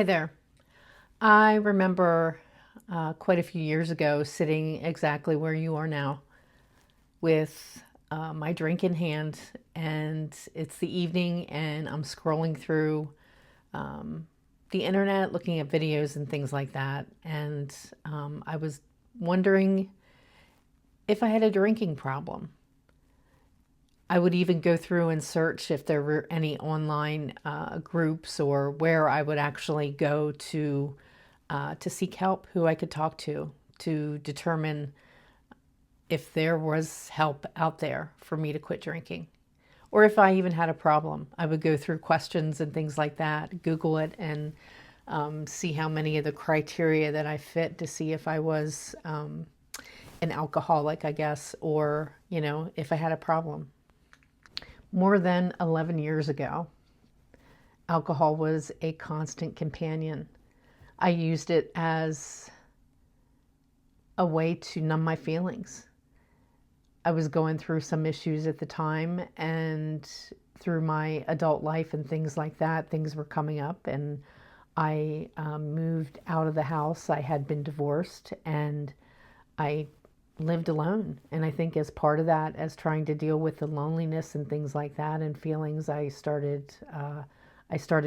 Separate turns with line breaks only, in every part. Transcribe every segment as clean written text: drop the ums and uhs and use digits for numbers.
Hi there. I remember quite a few years ago sitting exactly where you are now with my drink in hand, and it's the evening, and I'm scrolling through um, the internet looking at videos and things like that. And I was wondering if I had a drinking problem. I would even go through and search if there were any online groups or where I would actually go to seek help, who I could talk to determine if there was help out there for me to quit drinking. Or if I even had a problem, I would go through questions and things like that, Google it, and see how many of the criteria that I fit to see if I was an alcoholic, I guess, or, if I had a problem. More than 11 years ago, alcohol was a constant companion. I used it as a way to numb my feelings. I was going through some issues at the time, and through my adult life and things like that, things were coming up, and I moved out of the house. I had been divorced, and I lived alone. And I think as part of that, as trying to deal with the loneliness and things like that and feelings, I started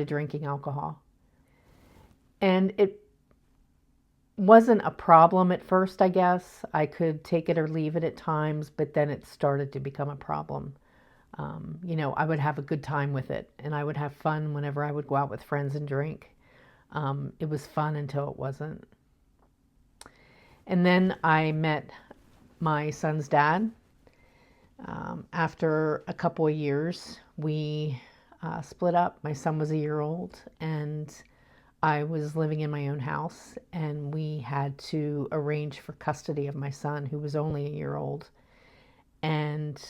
drinking alcohol. And it wasn't a problem at first, I guess. I could take it or leave it at times, but then it started to become a problem. I would have a good time with it, and I would have fun whenever I would go out with friends and drink. It was fun until it wasn't. And then I met my son's dad. After a couple of years, we split up. My son was a year old, and I was living in my own house, and we had to arrange for custody of my son, who was only a year old. And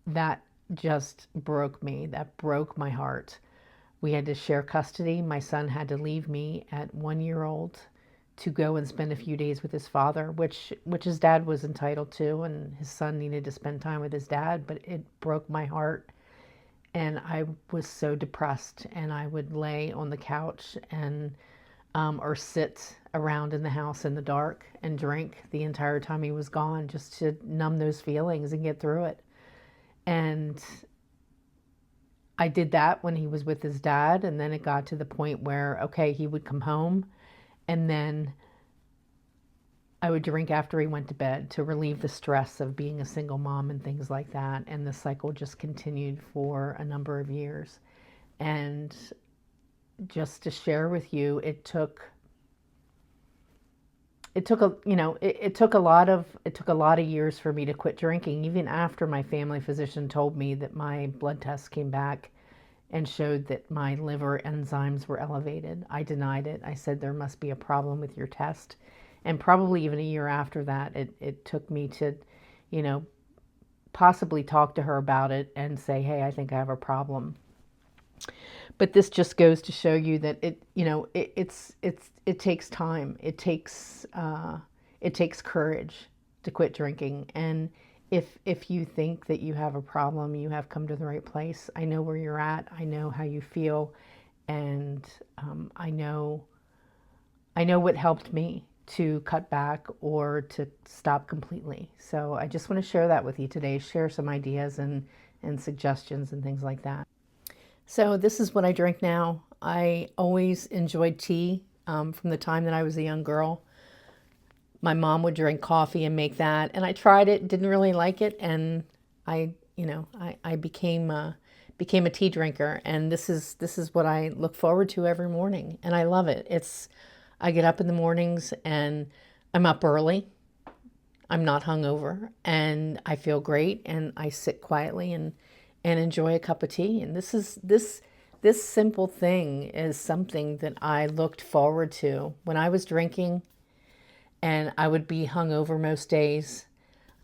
that just broke me. That broke my heart. We had to share custody. My son had to leave me at 1 year old to go and spend a few days with his father, which his dad was entitled to, and his son needed to spend time with his dad, but it broke my heart. And I was so depressed, and I would lay on the couch and or sit around in the house in the dark and drink the entire time he was gone, just to numb those feelings and get through it. And I did that when he was with his dad, and then it got to the point where, okay, he would come home, and then I would drink after he went to bed to relieve the stress of being a single mom and things like that. And the cycle just continued for a number of years. And just to share with you, it took a lot of years for me to quit drinking, even after my family physician told me that my blood tests came back and showed that my liver enzymes were elevated. I denied it. I said there must be a problem with your test. And probably even a year after that, it took me to, you know, possibly talk to her about it and say, hey, I think I have a problem. But this just goes to show you that it takes time. It takes courage to quit drinking. And if you think that you have a problem, you have come to the right place. I know where you're at. I know how you feel, and I know what helped me to cut back or to stop completely. So I just want to share that with you today. Share some ideas and suggestions and things like that. So this is what I drink now. I always enjoyed tea from the time that I was a young girl. My mom would drink coffee and make that, and I tried it, didn't really like it, and I became a tea drinker, and this is what I look forward to every morning, and I love it. I get up in the mornings, and I'm up early. I'm not hungover, and I feel great, and I sit quietly and enjoy a cup of tea. And this simple thing is something that I looked forward to when I was drinking, and I would be hungover most days.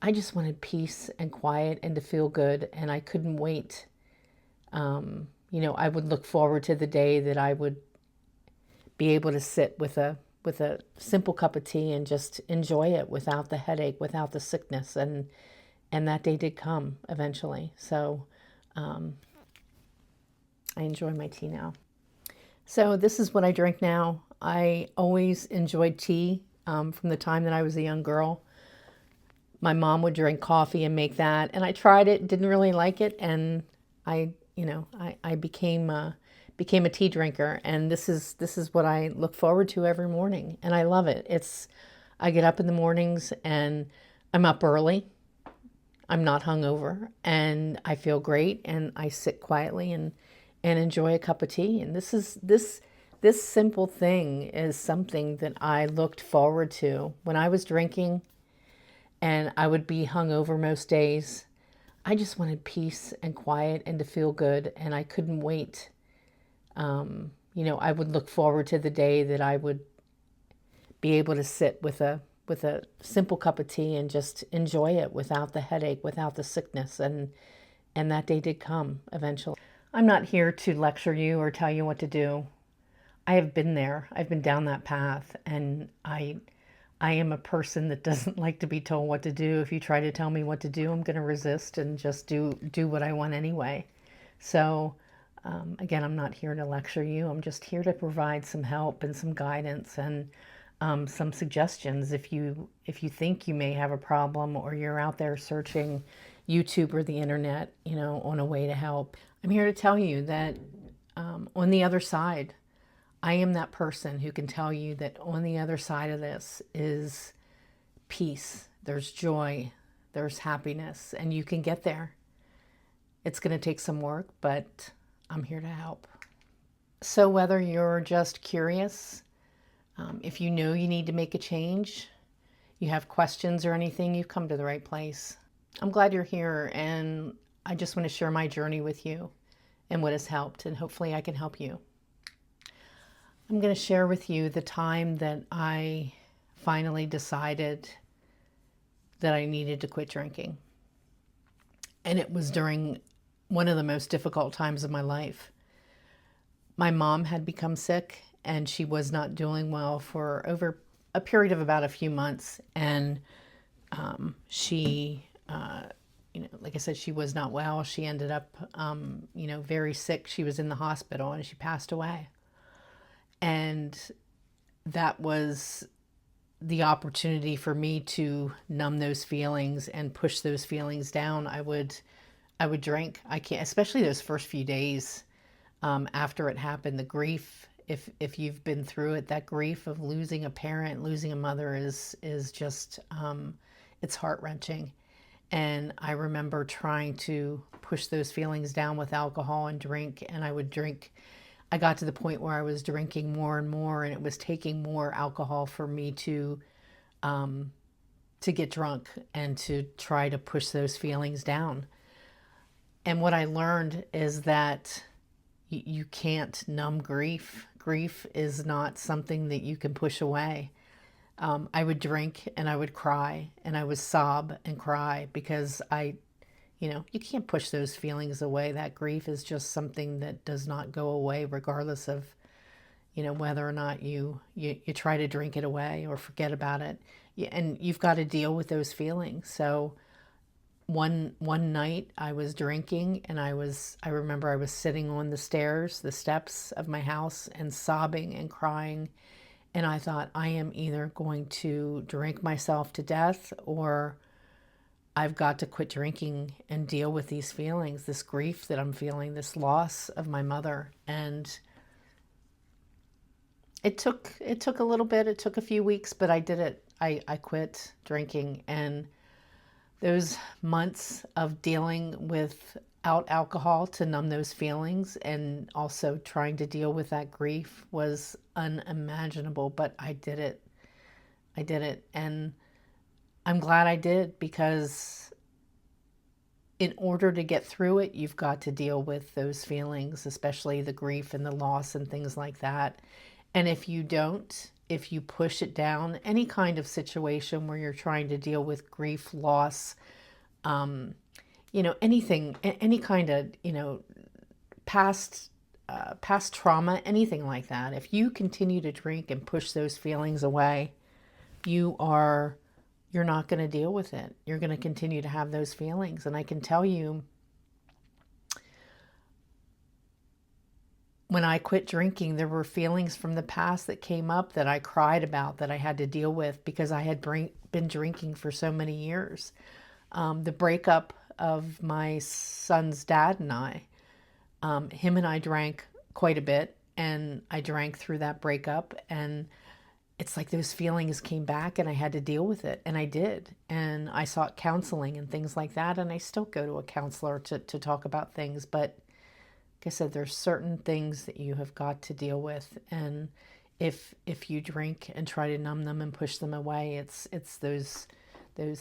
I just wanted peace and quiet and to feel good, and I couldn't wait. I would look forward to the day that I would be able to sit with a simple cup of tea and just enjoy it without the headache, without the sickness, and that day did come eventually. So I enjoy my tea now. So this is what I drink now. I always enjoyed tea from the time that I was a young girl. My mom would drink coffee and make that, and I tried it, didn't really like it, and I became a tea drinker, and this is what I look forward to every morning, and I love it. I get up in the mornings and I'm up early. I'm not hungover, and I feel great, and I sit quietly and enjoy a cup of tea. And this simple thing is something that I looked forward to when I was drinking, and I would be hungover most days. I just wanted peace and quiet and to feel good, and I couldn't wait. I would look forward to the day that I would be able to sit with a simple cup of tea and just enjoy it without the headache, without the sickness, and that day did come eventually. I'm not here to lecture you or tell you what to do. I have been there. I've been down that path, and I am a person that doesn't like to be told what to do. If you try to tell me what to do, I'm going to resist and just do what I want anyway. So again, I'm not here to lecture you. I'm just here to provide some help and some guidance and some suggestions if you think you may have a problem or you're out there searching YouTube or the internet, on a way to help. I'm here to tell you that on the other side, I am that person who can tell you that on the other side of this is peace. There's joy, there's happiness, and you can get there. It's going to take some work, but I'm here to help. So whether you're just curious, if you know you need to make a change, you have questions or anything, you've come to the right place. I'm glad you're here, and I just want to share my journey with you and what has helped, and hopefully I can help you. I'm going to share with you the time that I finally decided that I needed to quit drinking. And it was during one of the most difficult times of my life. My mom had become sick, and she was not doing well for over a period of about a few months. And she, like I said, she was not well. She ended up, very sick. She was in the hospital, and she passed away. And that was the opportunity for me to numb those feelings and push those feelings down. I would drink. I can't, especially those first few days after it happened. The grief, if you've been through it, that grief of losing a parent, losing a mother is just it's heart wrenching. And I remember trying to push those feelings down with alcohol and drink, and I would drink. I got to the point where I was drinking more and more, and it was taking more alcohol for me to get drunk and to try to push those feelings down. And what I learned is that you can't numb grief. Grief is not something that you can push away. I would drink and I would cry and I would sob and cry because you can't push those feelings away. That grief is just something that does not go away regardless of, whether or not you try to drink it away or forget about it. And you've got to deal with those feelings. So one night I was drinking, and I remember I was sitting on the steps of my house and sobbing and crying. And I thought, I am either going to drink myself to death, or I've got to quit drinking and deal with these feelings, this grief that I'm feeling, this loss of my mother. And it took a little bit, it took a few weeks, but I did it. I quit drinking, and those months of dealing without alcohol to numb those feelings and also trying to deal with that grief was unimaginable, but I did it. I did it. And I'm glad I did, because in order to get through it, you've got to deal with those feelings, especially the grief and the loss and things like that. And if you don't, if you push it down, any kind of situation where you're trying to deal with grief, loss, anything, any kind of, past trauma, anything like that, if you continue to drink and push those feelings away, you're not going to deal with it. You're going to continue to have those feelings. And I can tell you, when I quit drinking, there were feelings from the past that came up that I cried about, that I had to deal with because I had been drinking for so many years. The breakup of my son's dad and I, him and I drank quite a bit, and I drank through that breakup, and it's like those feelings came back and I had to deal with it. And I did. And I sought counseling and things like that. And I still go to a counselor to talk about things. But like I said, there's certain things that you have got to deal with. And if you drink and try to numb them and push them away, it's those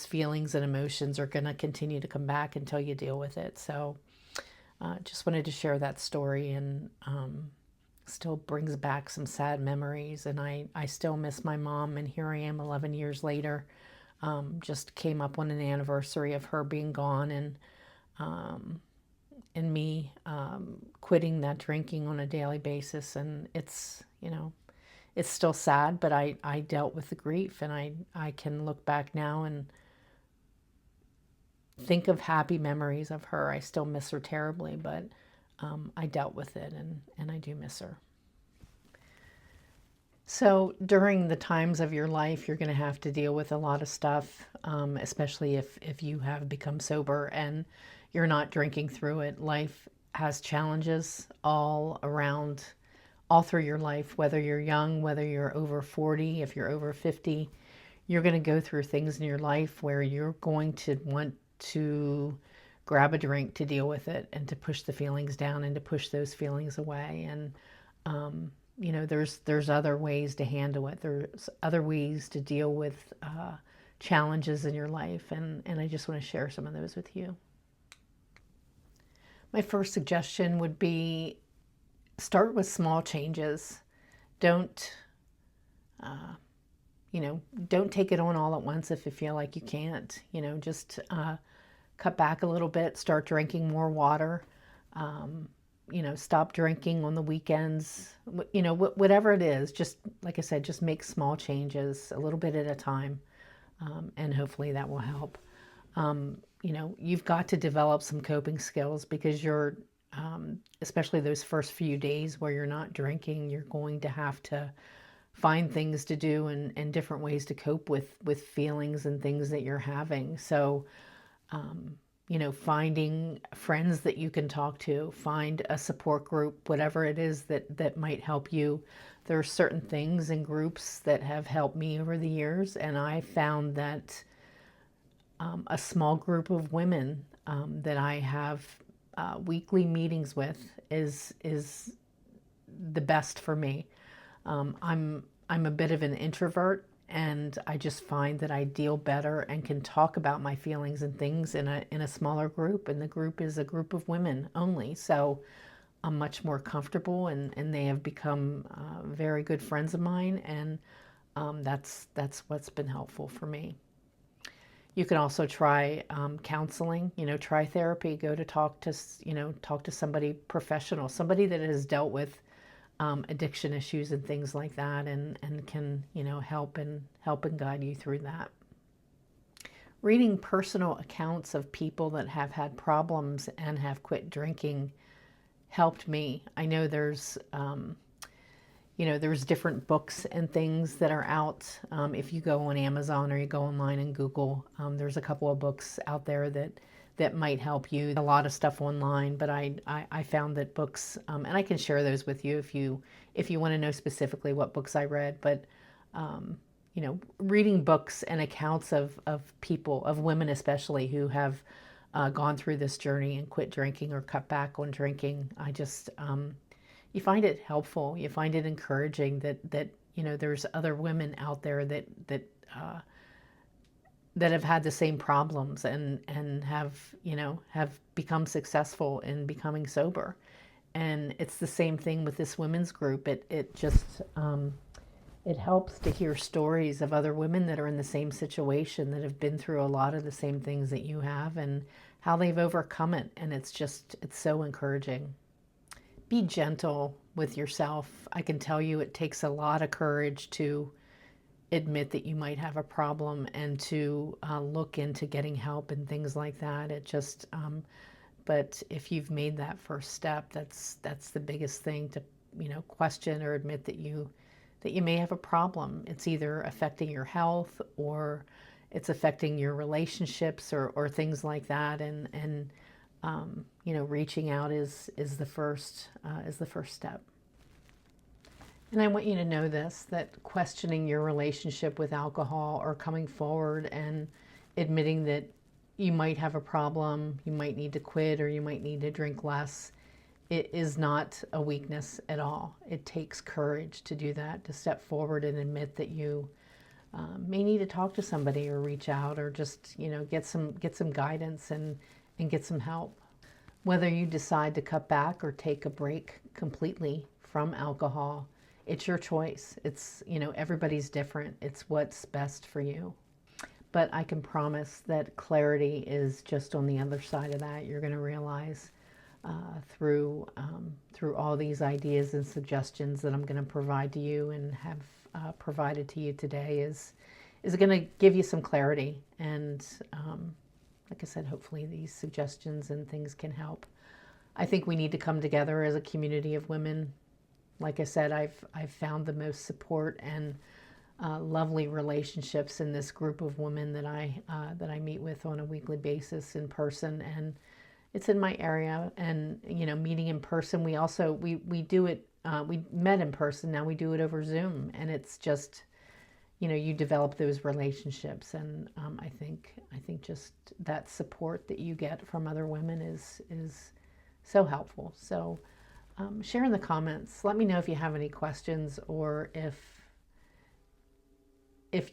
feelings and emotions are going to continue to come back until you deal with it. So just wanted to share that story, and still brings back some sad memories. And I still miss my mom, and here I am 11 years later. Just came up on an anniversary of her being gone, and me quitting that drinking on a daily basis. And it's, it's still sad, but I dealt with the grief, and I can look back now and think of happy memories of her. I still miss her terribly, but I dealt with it, and I do miss her. So during the times of your life, you're going to have to deal with a lot of stuff, especially if you have become sober and you're not drinking through it. Life has challenges all around, all through your life, whether you're young, whether you're over 40, if you're over 50, you're going to go through things in your life where you're going to want to grab a drink to deal with it and to push the feelings down and to push those feelings away. And, there's other ways to handle it. There's other ways to deal with challenges in your life. And I just want to share some of those with you. My first suggestion would be start with small changes. Don't, don't take it on all at once if you feel like you can't. Just cut back a little bit, start drinking more water, stop drinking on the weekends, whatever it is. Just like I said, just make small changes a little bit at a time, and hopefully that will help. You've got to develop some coping skills because you're, especially those first few days where you're not drinking, you're going to have to find things to do and different ways to cope with feelings and things that you're having. So, finding friends that you can talk to, find a support group, whatever it is that might help you. There are certain things and groups that have helped me over the years, and I found that a small group of women that I have weekly meetings with is the best for me. I'm a bit of an introvert, and I just find that I deal better and can talk about my feelings and things in a smaller group. And the group is a group of women only, so I'm much more comfortable, and they have become very good friends of mine, and that's what's been helpful for me. You can also try counseling, try therapy, go to talk to somebody professional, somebody that has dealt with addiction issues and things like that, and can, help and guide you through that. Reading personal accounts of people that have had problems and have quit drinking helped me. I know there's different books and things that are out. If you go on Amazon or you go online and Google, there's a couple of books out there that might help you. A lot of stuff online, but I found that books, and I can share those with you if you want to know specifically what books I read. But reading books and accounts of people, of women especially, who have gone through this journey and quit drinking or cut back on drinking, I just you find it helpful. You find it encouraging that there's other women out there that have had the same problems and have become successful in becoming sober. And it's the same thing with this women's group. It just it helps to hear stories of other women that are in the same situation, that have been through a lot of the same things that you have, and how they've overcome it. And it's so encouraging. Be gentle with yourself. I can tell you it takes a lot of courage to admit that you might have a problem and to look into getting help and things like that. But if you've made that first step, that's the biggest thing, question or admit that you may have a problem. It's either affecting your health or it's affecting your relationships or things like that. And reaching out is the first step. And I want you to know this, that questioning your relationship with alcohol or coming forward and admitting that you might have a problem, you might need to quit, or you might need to drink less, it is not a weakness at all. It takes courage to do that, to step forward and admit that you may need to talk to somebody or reach out or just, get some guidance and get some help. Whether you decide to cut back or take a break completely from alcohol, it's your choice. It's, everybody's different. It's what's best for you. But I can promise that clarity is just on the other side of that. You're going to realize through all these ideas and suggestions that I'm going to provide to you and have provided to you today is going to give you some clarity. And like I said, hopefully these suggestions and things can help. I think we need to come together as a community of women. Like I said, I've found the most support and lovely relationships in this group of women that I meet with on a weekly basis in person, and it's in my area. And meeting in person, we do it. We met in person. Now we do it over Zoom, and it's just you develop those relationships, and I think just that support that you get from other women is so helpful. So share in the comments. Let me know if you have any questions or if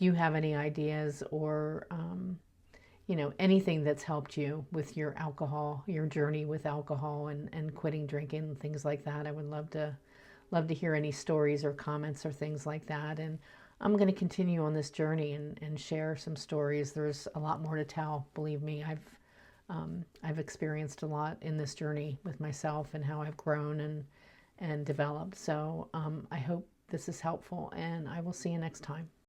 you have any ideas or anything that's helped you with your alcohol, your journey with alcohol and quitting drinking and things like that. I would love to hear any stories or comments or things like that. And I'm going to continue on this journey and share some stories. There's a lot more to tell. Believe me, I've experienced a lot in this journey with myself and how I've grown and developed. So I hope this is helpful, and I will see you next time.